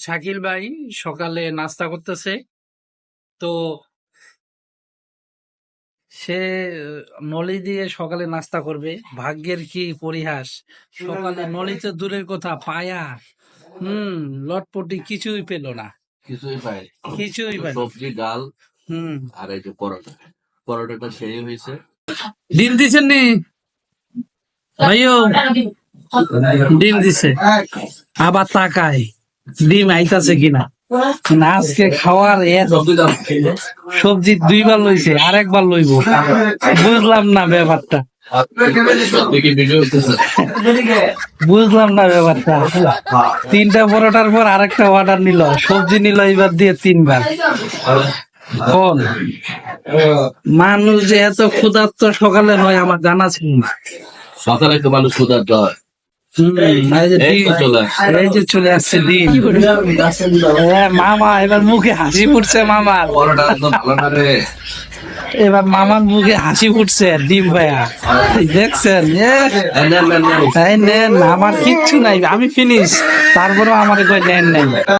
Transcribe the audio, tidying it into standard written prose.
শাকিল ভাই সকালে নাস্তা করতেছে, তো সে নলি দিয়ে সকালে নাস্তা করবে। ভাগ্যের কি পরিহাস, সকালে নলি তো দূরের কথা, পায়া লটপটি কিছুই পেল না, কিছুই পাই কিছুই পাই না। সবজি ডাল হুম আর এই যে পরোটা, পরোটাটা সেই হয়েছে। ডিম দিছেন নি ভাইও? ডিম দিছে, আবার তাকায় ডিম আইতাছে কিনা। না, আজকে খাওয়ার সবজি দুইবার লইছে, আরেকবার লইব, বুঝলাম না ব্যাপারটা, দেখি ভিডিও বুঝলাম না ব্যাপারটা। তিনটা পরোটার পর আরেকটা অর্ডার নিল, সবজি নিল এবার দিয়ে তিনবার। কোন মানুষ যে এত ক্ষুধার্ত সকালে হয় আমার জানা ছিল না। সকালে একটু মানুষ ক্ষুধার্ত হয়। এই যে চলে আসছে ডিম। মামা এবার মুখে হাসি ফুটছে মামার, পরোটা তো ভালো না রে। এবার মামার মুখে হাসি ফুটছে ডিম ভাইয়া, দেখছেন? এই নেন, আমার কিচ্ছু নাই, আমি ফিনিশ, তারপরেও আমার কই নেন নাই।